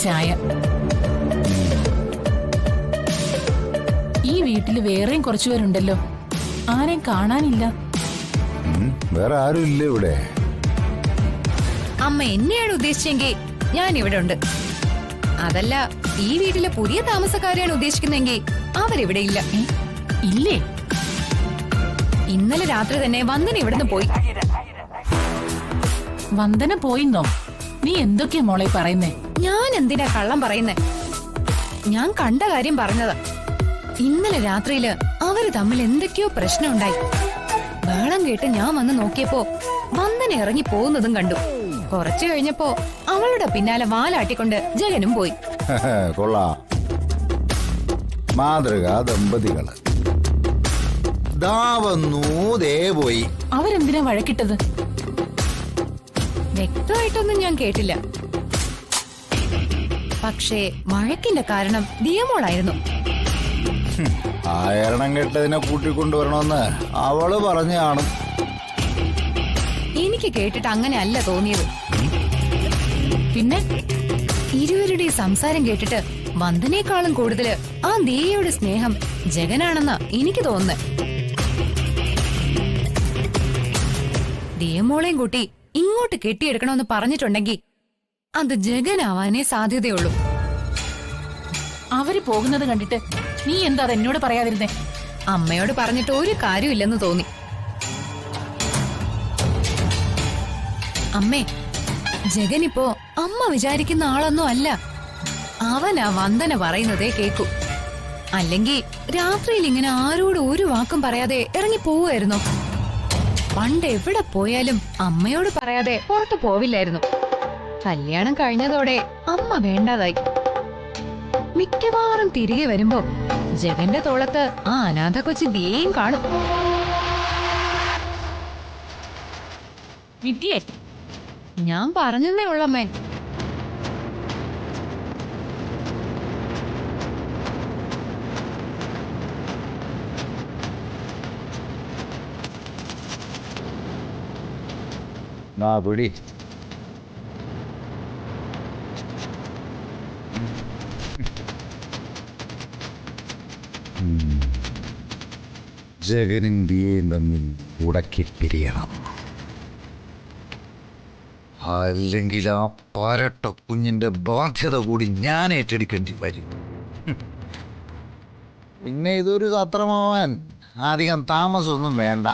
ചായ. ഈ വീട്ടില് വേറെയും കുറച്ചുപേരുണ്ടല്ലോ, ആരെയും കാണാനില്ല. വേറെ ആരും ഇല്ല ഇവിടെ. അമ്മ എന്നെയാണ് ഉദ്ദേശിച്ചെങ്കിൽ ഞാൻ ഇവിടെ ഉണ്ട്. അതല്ല, ഈ വീട്ടിലെ പുതിയ താമസക്കാരെയാണ് ഉദ്ദേശിക്കുന്നെങ്കിൽ അവരിവിടെ ഇല്ല. ഇല്ലേ? ഇന്നലെ രാത്രി തന്നെ വന്ദന ഇവിടുന്ന് പോയി. വന്ദന പോയിന്നോ? നീ എന്തൊക്കെയാ മോളെ പറയുന്നേ? ഞാൻ എന്തിനാ കള്ളം പറയുന്നേ? ഞാൻ കണ്ട കാര്യം പറഞ്ഞതാ. ഇന്നലെ രാത്രിയില് അവര് തമ്മിൽ എന്തൊക്കെയോ പ്രശ്നമുണ്ടായി. ബഹളം കേട്ട് ഞാൻ വന്ന് നോക്കിയപ്പോ വന്ദന ഇറങ്ങി പോകുന്നതും കണ്ടു. കുറച്ചു കഴിഞ്ഞപ്പോ അവളുടെ പിന്നാലെ വാലാട്ടിക്കൊണ്ട് ജഗനും പോയി. കൊള്ളാം. മാതൃകാ ദമ്പതികള്. ദാ വന്നു, ദേ പോയി. അവരെന്തിനാ വഴക്കിട്ടത്? വ്യക്തമായിട്ടൊന്നും ഞാൻ കേട്ടില്ല. പക്ഷേ വഴക്കിന്റെ കാരണം ദിയമോളായിരുന്നു. ആയരണം കെട്ടതിനെ കൂട്ടിക്കൊണ്ടുവരണമെന്ന് അവള് പറഞ്ഞു കാണും. എനിക്ക് കേട്ടിട്ട് അങ്ങനെ അല്ല തോന്നിയത്. പിന്നെ ഇരുവരുടെയും സംസാരം കേട്ടിട്ട് വന്ദനേക്കാളും കൂടുതല് ആ ദിയയുടെ സ്നേഹം ജഗനാണെന്നാ എനിക്ക് തോന്നുന്നത്. ദിയമോളെയും കൂട്ടി ഇങ്ങോട്ട് കെട്ടിയെടുക്കണമെന്ന് പറഞ്ഞിട്ടുണ്ടെങ്കിൽ അത് ജഗനാവാനേ സാധ്യതയുള്ളൂ. അവര് പോകുന്നത് കണ്ടിട്ട് നീ എന്താ എന്നോട് പറയാതിരുന്നേ? അമ്മയോട് പറഞ്ഞിട്ട് ഒരു കാര്യമില്ലെന്ന് തോന്നി. അമ്മേ, ജഗനിപ്പോ അമ്മ വിചാരിക്കുന്ന ആളൊന്നും അല്ല. അവനാ വന്ദന പറയുന്നതേ കേക്കൂ. അല്ലെങ്കിൽ രാത്രിയിൽ ഇങ്ങനെ ആരോടും ഒരു വാക്കും പറയാതെ ഇറങ്ങി പോവുമായിരുന്നു. പണ്ട് എവിടെ പോയാലും അമ്മയോട് പറയാതെ പുറത്തു പോവില്ലായിരുന്നു. കല്യാണം കഴിഞ്ഞതോടെ അമ്മ വേണ്ടാതായി. മിക്കവാറും തിരികെ വരുമ്പോ ജഗന്റെ തോളത്ത് ആ അനാഥ കൊച്ചു ദിയയും കാണും. വിദ്യേ, ഞാൻ പറഞ്ഞതേ ഉള്ളമ്മേ. പിടി. ജഗനും ദിയയും തമ്മിൽ ഉടക്കി പിരിയണം. അല്ലെങ്കിൽ ആ പരട്ട കുഞ്ഞിന്റെ ബാധ്യത കൂടി ഞാൻ ഏറ്റെടുക്കേണ്ടി വരും. പിന്നെ ഇതൊരു സത്രമാവാൻ അധികം താമസമൊന്നും വേണ്ട.